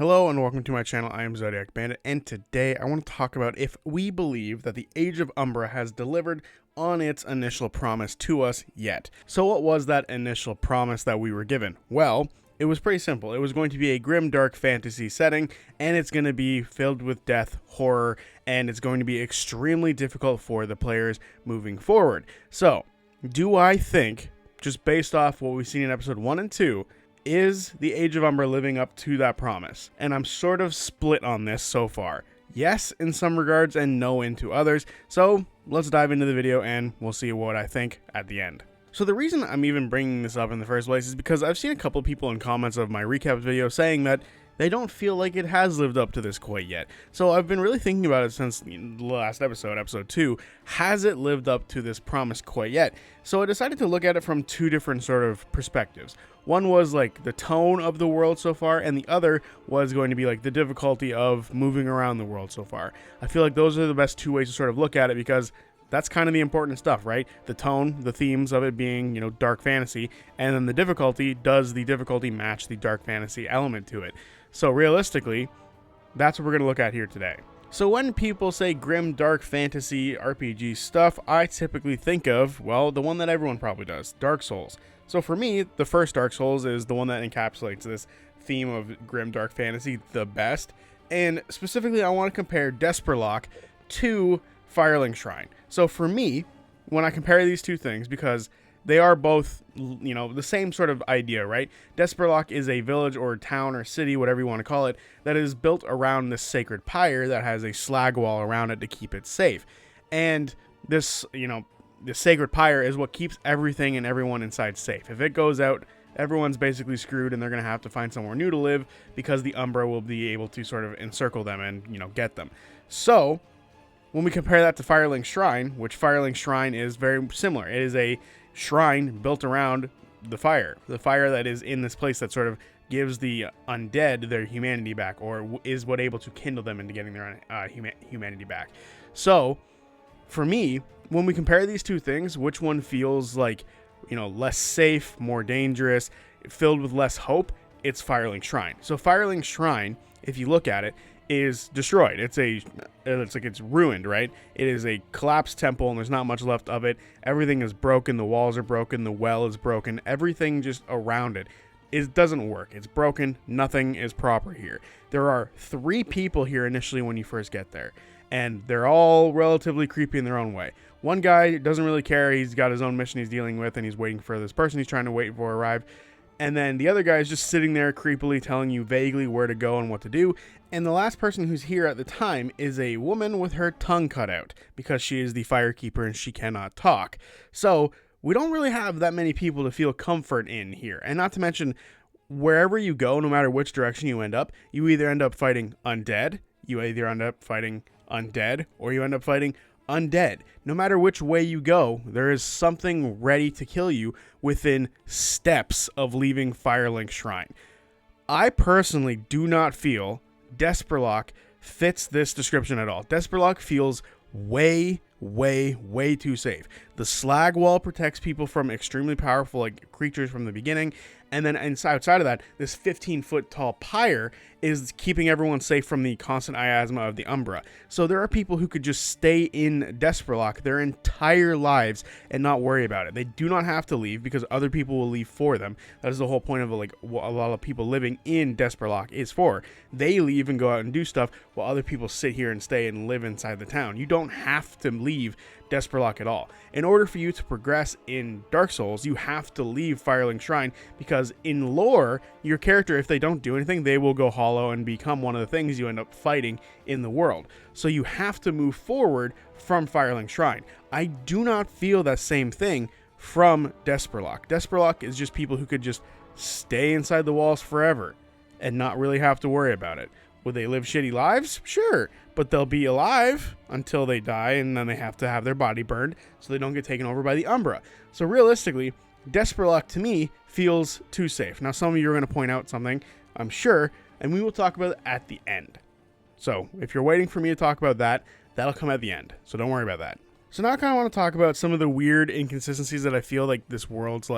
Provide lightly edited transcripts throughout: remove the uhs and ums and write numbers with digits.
Hello and welcome to my channel. I am Zodiac Bandit, and today I want to talk about if we believe that the Age of Umbra has delivered on its initial promise to us yet. So what was that initial promise that we were given? Well, it was pretty simple. It was going to be a grim, dark fantasy setting, and it's going to be filled with death, horror, and it's going to be extremely difficult for the players moving forward. So, do I think, just based off what we've seen in episode 1 and 2, is the Age of Umbra living up to that promise? And I'm sort of split on this so far. Yes, in some regards, and no into others. So let's dive into the video and we'll see what I think at the end. So the reason I'm even bringing this up in the first place is because I've seen a couple people in comments of my recap video saying that they don't feel like it has lived up to this quite yet. So I've been really thinking about it since the last episode, episode 2. Has it lived up to this promise quite yet? So I decided to look at it from two different sort of perspectives. One was like the tone of the world so far, and the other was going to be like the difficulty of moving around the world so far. I feel like those are the best two ways to sort of look at it, because that's kind of the important stuff, right? The tone, the themes of it being, dark fantasy, and then the difficulty, does the difficulty match the dark fantasy element to it? So realistically, that's what we're going to look at here today. So when people say grim, dark fantasy RPG stuff, I typically think of, well, the one that everyone probably does, Dark Souls. So for me, the first Dark Souls is the one that encapsulates this theme of grim, dark fantasy the best. And specifically, I want to compare Desperlock to Firelink Shrine. So for me, when I compare these two things, because they are both, the same sort of idea, right? Desperlock is a village or town or city, whatever you want to call it, that is built around this sacred pyre that has a slag wall around it to keep it safe. And this, the sacred pyre is what keeps everything and everyone inside safe. If it goes out, everyone's basically screwed, and they're going to have to find somewhere new to live, because the Umbra will be able to sort of encircle them and, get them. So when we compare that to Firelink Shrine, which Firelink Shrine is very similar. It is a shrine built around the fire that is in this place that sort of gives the undead their humanity back, or is what able to kindle them into getting their humanity back. So for me, when we compare these two things, which one feels like, less safe, more dangerous, filled with less hope? It's Firelink Shrine. So Firelink Shrine, if you look at it, is destroyed. It's ruined, right? It is a collapsed temple, and there's not much left of it. Everything is broken. The walls are broken. The well is broken. Everything just around it doesn't work. It's broken. Nothing is proper here. There are 3 people here initially when you first get there, and they're all relatively creepy in their own way. One guy doesn't really care. He's got his own mission he's dealing with, and he's waiting for this person he's trying to wait for arrive. And then the other guy is just sitting there creepily telling you vaguely where to go and what to do. And the last person who's here at the time is a woman with her tongue cut out, because she is the firekeeper and she cannot talk. So we don't really have that many people to feel comfort in here. And not to mention, wherever you go, no matter which direction you either end up fighting undead, you either end up fighting undead, or you end up fighting undead. No matter which way you go, there is something ready to kill you within steps of leaving Firelink Shrine. I personally do not feel Desperlock fits this description at all. Desperlock feels way too safe. The slag wall protects people from extremely powerful creatures from the beginning, and then outside of that, this 15-foot tall pyre is keeping everyone safe from the constant miasma of the Umbra. So there are people who could just stay in Desperlock their entire lives and not worry about it. They do not have to leave, because other people will leave for them. That is the whole point of what a lot of people living in Desperlock is for. They leave and go out and do stuff, while other people sit here and stay and live inside the town. You don't have to leave Desperlock at all. In order for you to progress in Dark Souls, you have to leave Firelink Shrine, because in lore, your character, if they don't do anything, they will go hollow and become one of the things you end up fighting in the world. So you have to move forward from Firelink Shrine. I do not feel that same thing from Desperlock. Desperlock is just people who could just stay inside the walls forever and not really have to worry about it. Would they live shitty lives? Sure, but they'll be alive until they die, and then they have to have their body burned so they don't get taken over by the Umbra. So realistically, Desperlock to me feels too safe. Now, some of you are going to point out something, I'm sure, and we will talk about it at the end. So if you're waiting for me to talk about that, that'll come at the end, so don't worry about that. So now I kind of want to talk about some of the weird inconsistencies that I feel like this world's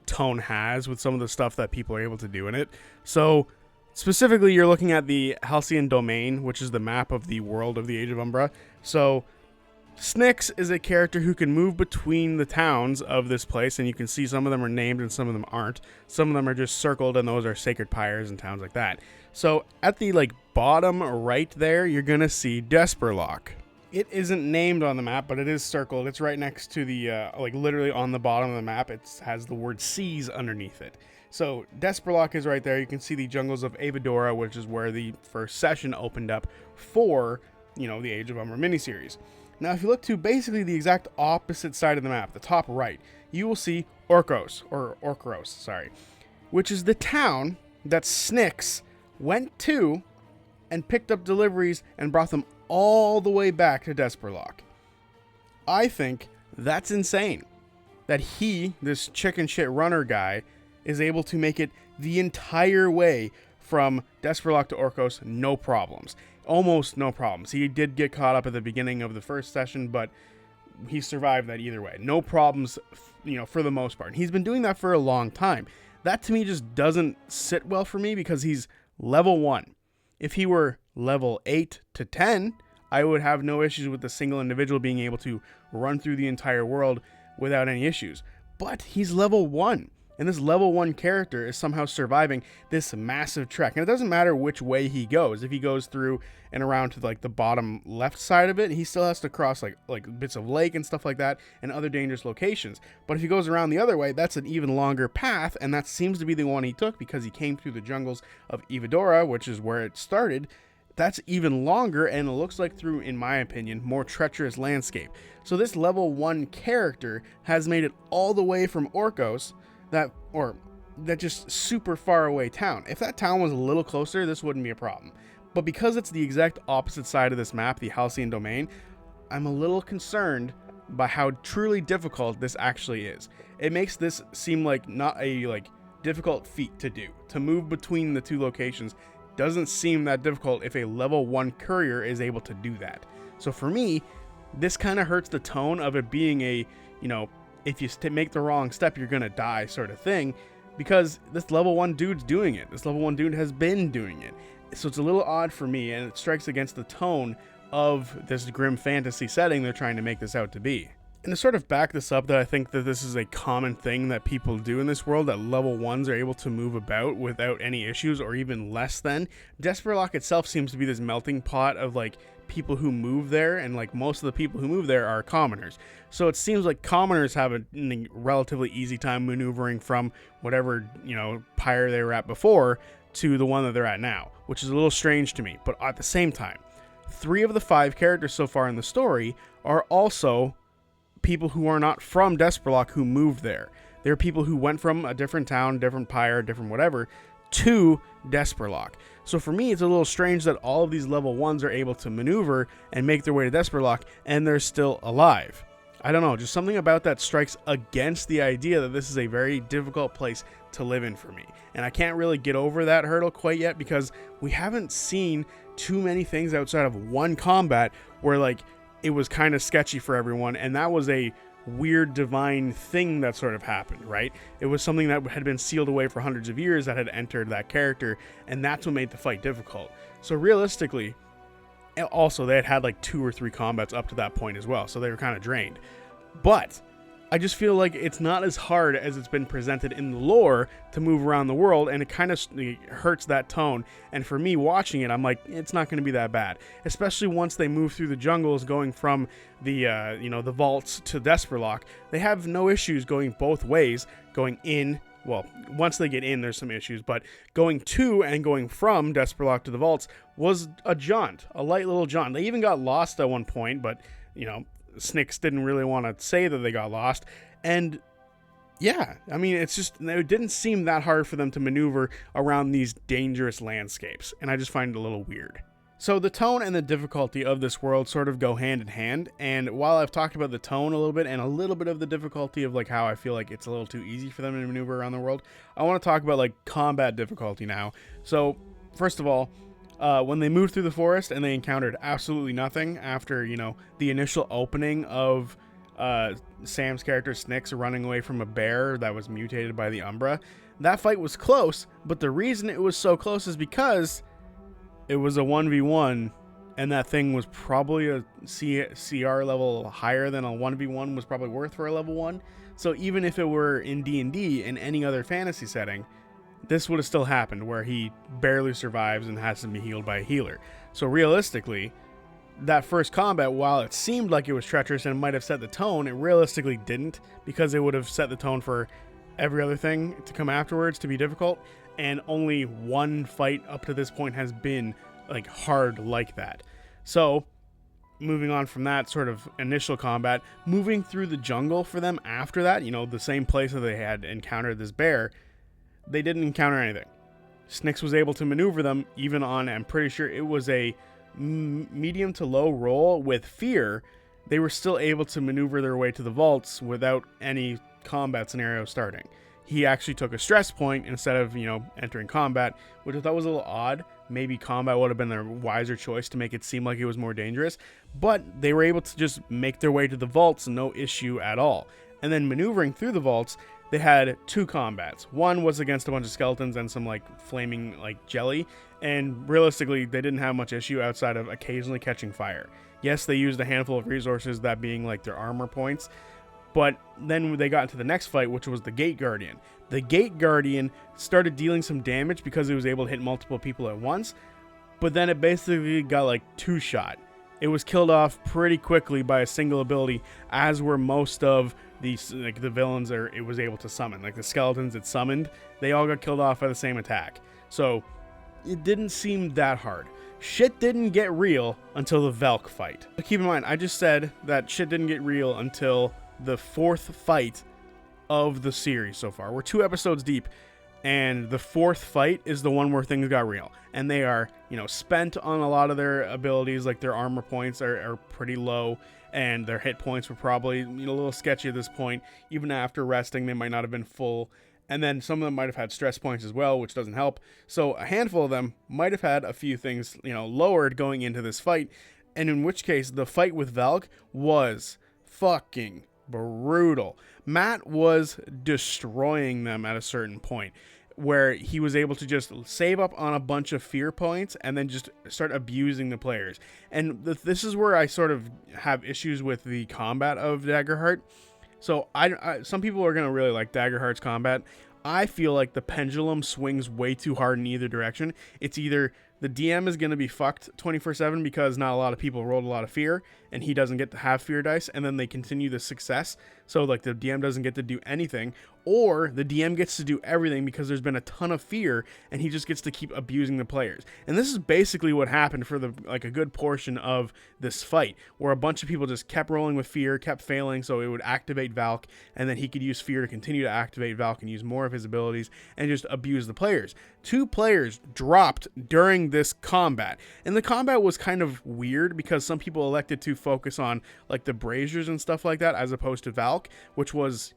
tone has with some of the stuff that people are able to do in it. So Specifically, you're looking at the Halcyon Domain, which is the map of the world of the Age of Umbra. So Snyx is a character who can move between the towns of this place, and you can see some of them are named and some of them aren't. Some of them are just circled, and those are sacred pyres and towns like that. So at the bottom right there, you're gonna see Desperlock. It isn't named on the map, but it is circled. It's right next to the literally on the bottom of the map. It has the word seas underneath it. So Desperlock is right there. You can see the jungles of Aurora, which is where the first session opened up for the Age of Umbra miniseries. Now, if you look to basically the exact opposite side of the map, the top right, you will see Orcos, which is the town that Snyx went to and picked up deliveries and brought them all the way back to Desperlock. I think that's insane that this chicken shit runner guy, is able to make it the entire way from Desperlock to Orcos, no problems. Almost no problems. He did get caught up at the beginning of the first session, but he survived that either way. No problems, for the most part. And he's been doing that for a long time. That to me just doesn't sit well for me because he's level 1. If he were level 8 to 10, I would have no issues with a single individual being able to run through the entire world without any issues. But he's level 1. And this level 1 character is somehow surviving this massive trek. And it doesn't matter which way he goes. If he goes through and around to the bottom left side of it, he still has to cross like bits of lake and stuff like that and other dangerous locations. But if he goes around the other way, that's an even longer path, and that seems to be the one he took because he came through the jungles of Aurora, which is where it started. That's even longer, and it looks like through, in my opinion, more treacherous landscape. So this level 1 character has made it all the way from Orcos, that just super far away town. If that town was a little closer, this wouldn't be a problem. But because it's the exact opposite side of this map, the Halcyon Domain, I'm a little concerned by how truly difficult this actually is. It makes this seem like not a difficult feat to do. To move between the two locations doesn't seem that difficult if a level 1 courier is able to do that. So for me, this kind of hurts the tone of it being a, if you make the wrong step, you're going to die sort of thing, because this level 1 dude's doing it. This level 1 dude has been doing it. So it's a little odd for me, and it strikes against the tone of this grim fantasy setting they're trying to make this out to be. And to sort of back this up, that I think that this is a common thing that people do in this world, that level 1s are able to move about without any issues, or even less than. Desperlock itself seems to be this melting pot of people who move there, and most of the people who move there are commoners. So it seems like commoners have a relatively easy time maneuvering from whatever, pyre they were at before to the one that they're at now, which is a little strange to me. But at the same time, 3 of the 5 characters so far in the story are also people who are not from Desperlock who moved there. They're people who went from a different town, different pyre, different whatever, to Desperlock. So for me, it's a little strange that all of these level 1s are able to maneuver and make their way to Desperlock, and they're still alive. I don't know, just something about that strikes against the idea that this is a very difficult place to live in for me. And I can't really get over that hurdle quite yet, because we haven't seen too many things outside of one combat where it was kind of sketchy for everyone, and that was a weird divine thing that sort of happened, right? It was something that had been sealed away for hundreds of years that had entered that character, and that's what made the fight difficult. So realistically, also they had 2 or 3 combats up to that point as well, so they were kind of drained. But I just feel like it's not as hard as it's been presented in the lore to move around the world, and it kind of hurts that tone. And for me watching it, I'm like, it's not going to be that bad, especially once they move through the jungles going from the the vaults to Desperlock. They have no issues going both ways, going in. Well, once they get in, there's some issues, but going to and going from Desperlock to the vaults was a jaunt, a light little jaunt. They even got lost at one point, but Snyx didn't really want to say that they got lost. And yeah, I mean, it didn't seem that hard for them to maneuver around these dangerous landscapes, and I just find it a little weird. So the tone and the difficulty of this world sort of go hand in hand, and while I've talked about the tone a little bit and a little bit of the difficulty of how I feel like it's a little too easy for them to maneuver around the world, I want to talk about combat difficulty now. So first of all, when they moved through the forest and they encountered absolutely nothing after, the initial opening of Sam's character Snyx running away from a bear that was mutated by the Umbra, that fight was close, but the reason it was so close is because it was a 1v1, and that thing was probably a CR level higher than a 1v1 was probably worth for a level 1. So even if it were in D&D in any other fantasy setting, this would have still happened, where he barely survives and has to be healed by a healer. So realistically, that first combat, while it seemed like it was treacherous and might have set the tone, it realistically didn't, because it would have set the tone for every other thing to come afterwards to be difficult, and only one fight up to this point has been like hard like that. So moving on from that sort of initial combat, moving through the jungle for them after that, the same place that they had encountered this bear, they didn't encounter anything. Snyx was able to maneuver them even on, I'm pretty sure it was a medium to low roll with fear. They were still able to maneuver their way to the vaults without any combat scenario starting. He actually took a stress point instead of, entering combat, which I thought was a little odd. Maybe combat would have been the wiser choice to make it seem like it was more dangerous, but they were able to just make their way to the vaults, no issue at all. And then maneuvering through the vaults, they had 2 combats. One was against a bunch of skeletons and some flaming jelly, and realistically they didn't have much issue outside of occasionally catching fire. Yes, they used a handful of resources, that being their armor points, but then they got into the next fight, which was the Gate Guardian. The Gate Guardian started dealing some damage because it was able to hit multiple people at once, but then it basically got 2-shot. It was killed off pretty quickly by a single ability, as were most of these the villains it was able to summon. The skeletons it summoned, they all got killed off by the same attack. So it didn't seem that hard. Shit didn't get real until the Velk fight. But keep in mind, I just said that shit didn't get real until the 4th fight of the series so far. We're 2 episodes deep, and the 4th fight is the one where things got real. And they are, spent on a lot of their abilities, their armor points are pretty low, and their hit points were probably, a little sketchy at this point. Even after resting, they might not have been full. And then some of them might have had stress points as well, which doesn't help. So a handful of them might have had a few things, lowered going into this fight. And in which case, the fight with Velk was fucking brutal. Matt was destroying them at a certain point, where he was able to just save up on a bunch of fear points and then just start abusing the players. And this is where I sort of have issues with the combat of Daggerheart. So some people are going to really like Daggerheart's combat. I feel like the pendulum swings way too hard in either direction. It's either the DM is going to be fucked 24/7 because not a lot of people rolled a lot of fear and he doesn't get to have fear dice, and then they continue the success. So the DM doesn't get to do anything, or the DM gets to do everything because there's been a ton of fear and he just gets to keep abusing the players. And this is basically what happened for a good portion of this fight, where a bunch of people just kept rolling with fear, kept failing, so it would activate Valk, and then he could use fear to continue to activate Valk and use more of his abilities and just abuse the players. 2 players dropped during this combat, and the combat was kind of weird because some people elected to focus on the braziers and stuff like that as opposed to Valk, which was,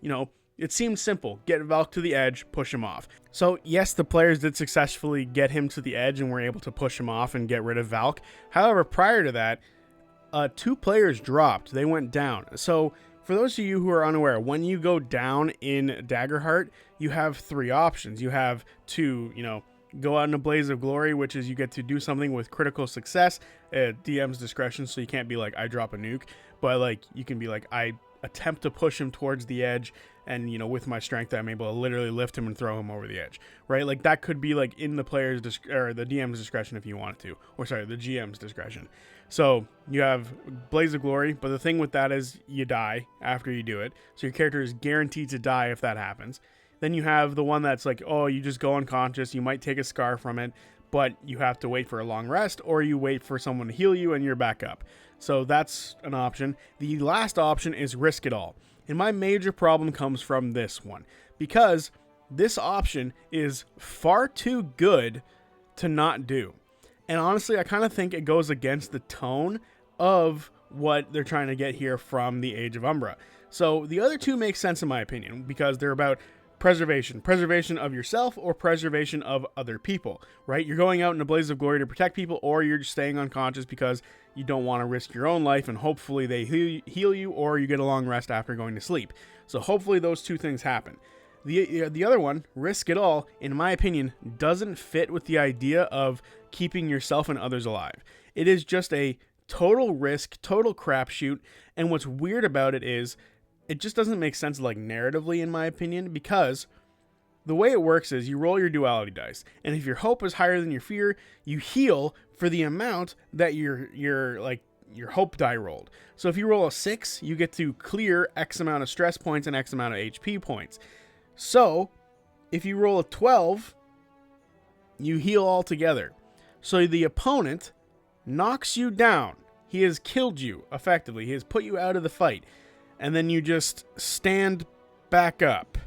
it seemed simple. Get Valk to the edge, push him off. So yes, the players did successfully get him to the edge and were able to push him off and get rid of Valk. However, prior to that, 2 players dropped. They went down. So for those of you who are unaware, when you go down in Daggerheart, you have 3 options. You have to, go out in a blaze of glory, which is you get to do something with critical success at DM's discretion. So you can't be I drop a nuke, but you can be I attempt to push him towards the edge, and with my strength I'm able to literally lift him and throw him over the edge, right? That could be in the player's or the DM's discretion if you wanted to, or sorry, the GM's discretion. So you have Blaze of Glory, but the thing with that is you die after you do it, so your character is guaranteed to die if that happens. Then you have the one that's oh, you just go unconscious, you might take a scar from it, but you have to wait for a long rest, or you wait for someone to heal you and you're back up. So that's an option. The last option is Risk It All. And my major problem comes from this one, because this option is far too good to not do. And honestly, I kind of think it goes against the tone of what they're trying to get here from the Age of Umbra. So the other 2 make sense in my opinion, because they're about preservation of yourself or preservation of other people, right? You're going out in a blaze of glory to protect people, or you're just staying unconscious because you don't want to risk your own life, and hopefully they heal you, or you get a long rest after going to sleep. So hopefully those 2 things happen. The other one, Risk It All, in my opinion, doesn't fit with the idea of keeping yourself and others alive. It is just a total risk, total crapshoot, and what's weird about it is it just doesn't make sense, like, narratively, in my opinion, because the way it works is you roll your duality dice, and if your hope is higher than your fear, you heal for the amount that your hope die rolled. So if you roll a 6, you get to clear X amount of stress points and X amount of HP points. So if you roll a 12, you heal all together. So the opponent knocks you down. He has killed you, effectively. He has put you out of the fight. And then you just stand back up,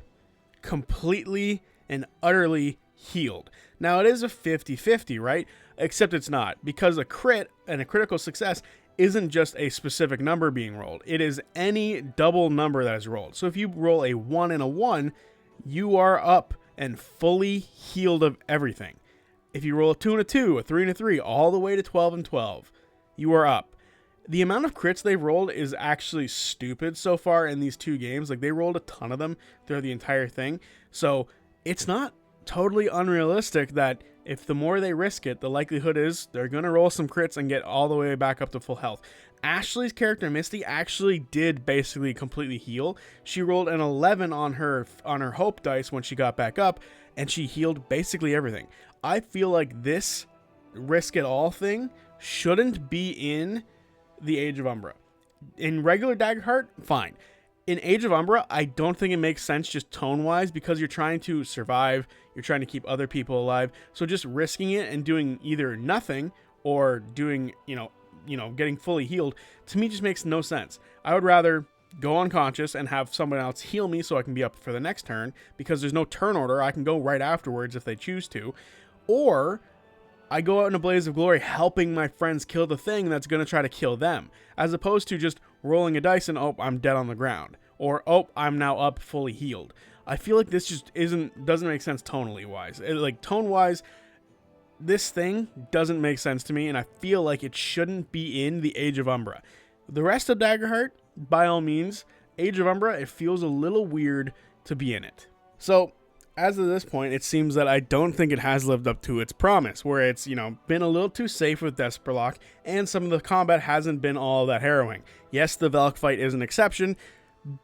completely and utterly healed. Now, it is a 50-50, right? Except it's not, because a crit and a critical success isn't just a specific number being rolled. It is any double number that is rolled. So if you roll a 1 and a 1, you are up and fully healed of everything. If you roll a 2 and a 2, a 3 and a 3, all the way to 12 and 12, you are up. The amount of crits they've rolled is actually stupid so far in these 2 games. Like, they rolled a ton of them throughout the entire thing. So it's not totally unrealistic that if the more they risk it, the likelihood is they're going to roll some crits and get all the way back up to full health. Ashley's character, Misty, actually did basically completely heal. She rolled an 11 on her hope dice when she got back up, and she healed basically everything. I feel like this risk it all thing shouldn't be in the Age of Umbra. In regular Daggerheart, fine. In Age of Umbra, I don't think it makes sense just tone-wise, because you're trying to survive, you're trying to keep other people alive, so just risking it and doing either nothing or doing, getting fully healed, to me just makes no sense. I would rather go unconscious and have someone else heal me so I can be up for the next turn, because there's no turn order. I can go right afterwards if they choose to, or I go out in a blaze of glory helping my friends kill the thing that's going to try to kill them, as opposed to just rolling a dice and, oh, I'm dead on the ground, or, oh, I'm now up fully healed. I feel like this just doesn't make sense tonally wise. Tone wise, this thing doesn't make sense to me, and I feel like it shouldn't be in the Age of Umbra. The rest of Daggerheart, by all means. Age of Umbra, it feels a little weird to be in it. So, as of this point, it seems that I don't think it has lived up to its promise, where it's, been a little too safe with Desperlock, and some of the combat hasn't been all that harrowing. Yes, the Velk fight is an exception,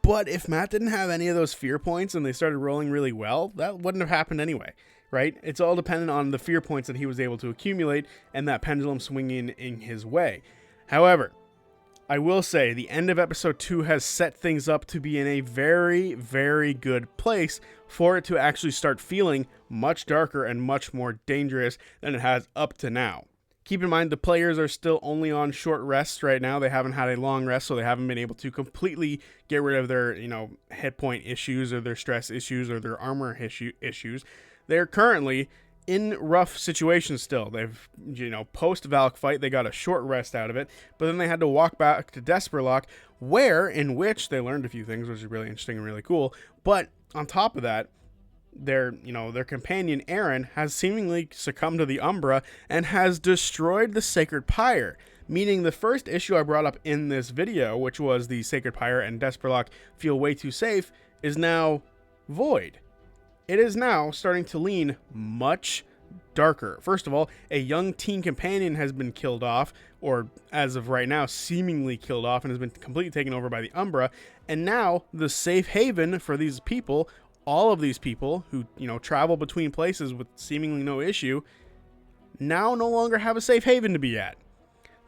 but if Matt didn't have any of those fear points and they started rolling really well, that wouldn't have happened anyway, right? It's all dependent on the fear points that he was able to accumulate and that pendulum swinging in his way. However, I will say the end of episode 2 has set things up to be in a very, very good place for it to actually start feeling much darker and much more dangerous than it has up to now. Keep in mind, the players are still only on short rests right now. They haven't had a long rest, so they haven't been able to completely get rid of their, hit point issues or their stress issues or their armor issues. They're currently in rough situations still. They've, post Valk fight, they got a short rest out of it, but then they had to walk back to Desperlock, in which they learned a few things, which is really interesting and really cool. But on top of that, their companion Aaron has seemingly succumbed to the Umbra and has destroyed the Sacred Pyre, meaning the first issue I brought up in this video, which was the Sacred Pyre and Desperlock feel way too safe, is now void. It is now starting to lean much darker. First of all, a young teen companion has been killed off, or as of right now, seemingly killed off, and has been completely taken over by the Umbra. And now the safe haven for these people, all of these people who, travel between places with seemingly no issue, now no longer have a safe haven to be at.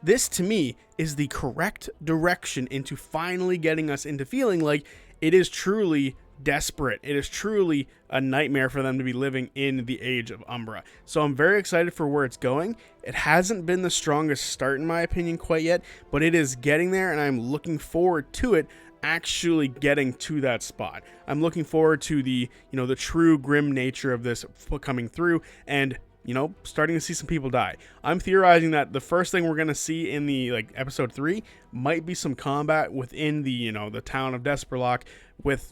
This, to me, is the correct direction into finally getting us into feeling like it is truly desperate. It is truly a nightmare for them to be living in the Age of Umbra. So I'm very excited for where it's going. It hasn't been the strongest start in my opinion quite yet, but it is getting there, and I'm looking forward to it actually getting to that spot. I'm looking forward to the, the true grim nature of this coming through, and starting to see some people die. I'm theorizing that the first thing we're going to see in the episode 3 might be some combat within the town of Desperlock.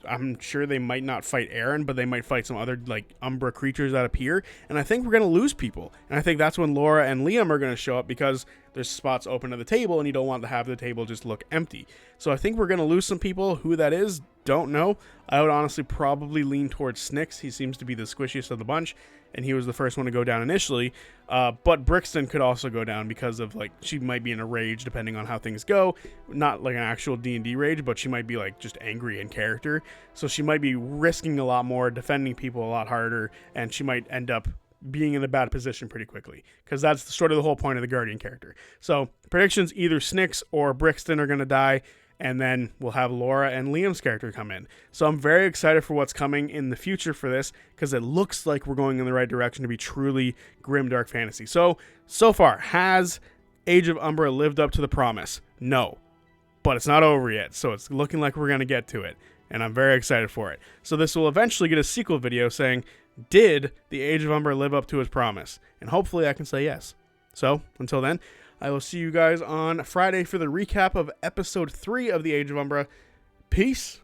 I'm sure they might not fight Aaron, but they might fight some other Umbra creatures that appear, and I think we're going to lose people. And I think that's when Laura and Liam are going to show up, because there's spots open to the table and you don't want to have the table just look empty. So I think we're going to lose some people. Who that is, don't know. I would honestly probably lean towards Snyx. He seems to be the squishiest of the bunch, and he was the first one to go down initially. But Brixton could also go down because of she might be in a rage depending on how things go. Not like an actual D&D rage, but she might be just angry in character. So she might be risking a lot more, defending people a lot harder, and she might end up being in a bad position pretty quickly, because that's sort of the whole point of the Guardian character. So predictions, either Snyx or Brixton are going to die, and then we'll have Laura and Liam's character come in. So I'm very excited for what's coming in the future for this, because it looks like we're going in the right direction to be truly grimdark fantasy. So far, has Age of Umbra lived up to the promise? No. But it's not over yet, so it's looking like we're going to get to it, and I'm very excited for it. So this will eventually get a sequel video saying, did the Age of Umbra live up to its promise? And hopefully I can say yes. So, until then, I will see you guys on Friday for the recap of episode 3 of the Age of Umbra. Peace.